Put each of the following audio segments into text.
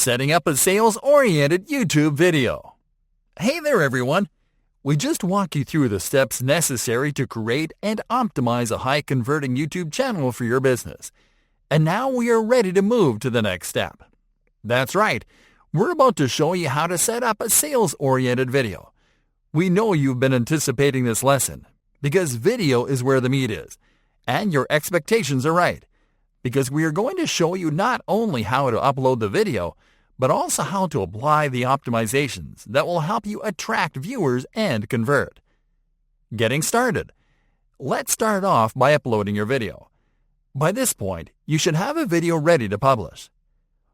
Setting up a sales-oriented YouTube video. Hey there everyone! We just walked you through the steps necessary to create and optimize a high-converting YouTube channel for your business. And now we are ready to move to the next step. That's right, we're about to show you how to set up a sales-oriented video. We know you've been anticipating this lesson, because video is where the meat is, and your expectations are right. Because we are going to show you not only how to upload the video, but also how to apply the optimizations that will help you attract viewers and convert. Getting started. Let's start off by uploading your video. By this point, you should have a video ready to publish.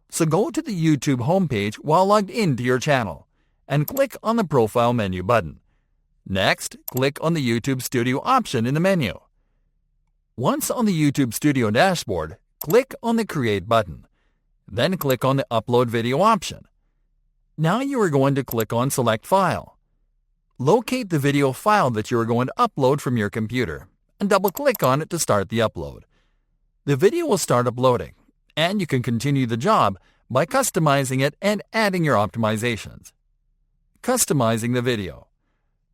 So go to the YouTube homepage while logged into your channel, and click on the Profile menu button. Next, click on the YouTube Studio option in the menu. Once on the YouTube Studio dashboard, click on the Create button. Then click on the Upload Video option. Now you are going to click on Select File. Locate the video file that you are going to upload from your computer and double-click on it to start the upload. The video will start uploading, and you can continue the job by customizing it and adding your optimizations. Customizing the video.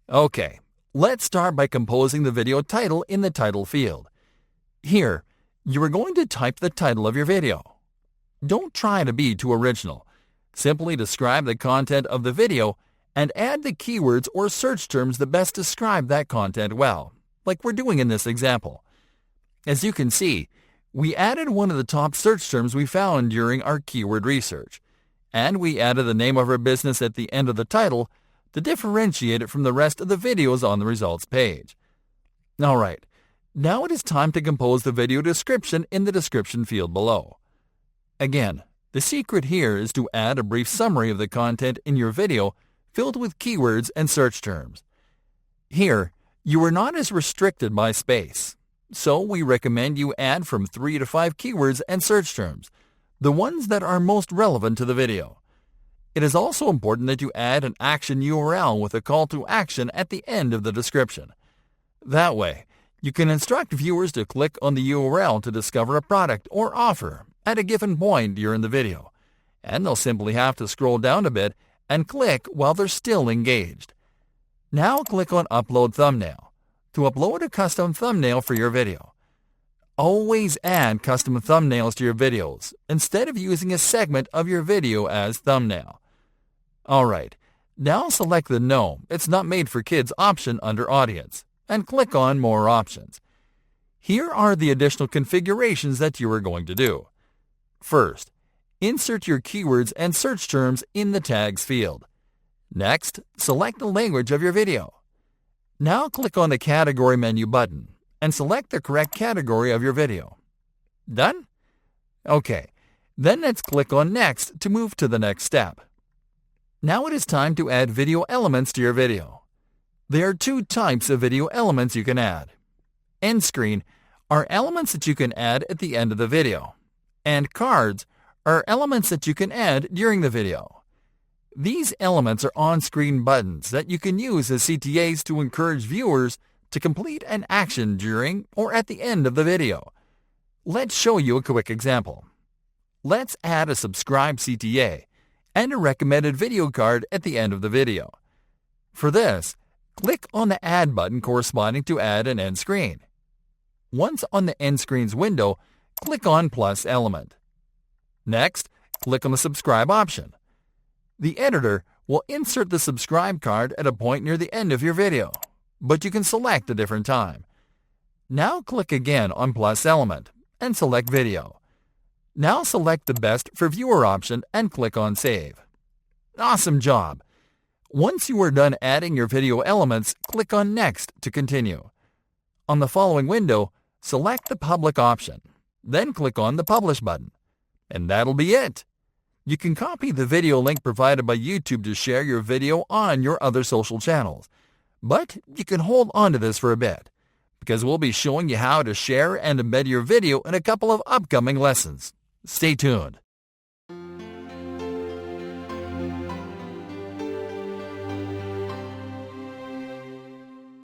Okay, let's start by composing the video title in the title field. Here, you are going to type the title of your video. Don't try to be too original. Simply describe the content of the video and add the keywords or search terms that best describe that content well, like we're doing in this example. As you can see, we added one of the top search terms we found during our keyword research, and we added the name of our business at the end of the title to differentiate it from the rest of the videos on the results page. Alright, now it is time to compose the video description in the description field below. Again, the secret here is to add a brief summary of the content in your video filled with keywords and search terms. Here, you are not as restricted by space, so we recommend you add from 3 to 5 keywords and search terms, the ones that are most relevant to the video. It is also important that you add an action URL with a call to action at the end of the description. That way, you can instruct viewers to click on the URL to discover a product or offer at a given point during the video, and they'll simply have to scroll down a bit and click while they're still engaged. Now click on Upload Thumbnail to upload a custom thumbnail for your video. Always add custom thumbnails to your videos instead of using a segment of your video as thumbnail. Alright, now select the No, It's Not Made for Kids option under Audience, and click on More Options. Here are the additional configurations that you are going to do. First, insert your keywords and search terms in the Tags field. Next, select the language of your video. Now click on the Category menu button and select the correct category of your video. Done? Okay, then let's click on Next to move to the next step. Now it is time to add video elements to your video. There are 2 types of video elements you can add. End screen are elements that you can add at the end of the video, and cards are elements that you can add during the video. These elements are on-screen buttons that you can use as CTAs to encourage viewers to complete an action during or at the end of the video. Let's show you a quick example. Let's add a subscribe CTA and a recommended video card at the end of the video. For this, click on the Add button corresponding to add an end screen. Once on the end screen's window, click on Plus element. Next, click on the Subscribe option. The editor will insert the subscribe card at a point near the end of your video, but you can select a different time. Now click again on Plus element and select Video. Now select the Best for Viewer option and click on Save. Awesome job! Once you are done adding your video elements, click on Next to continue. On the following window, select the Public option, then click on the Publish button. And that'll be it. You can copy the video link provided by YouTube to share your video on your other social channels. But you can hold on to this for a bit, because we'll be showing you how to share and embed your video in a couple of upcoming lessons. Stay tuned.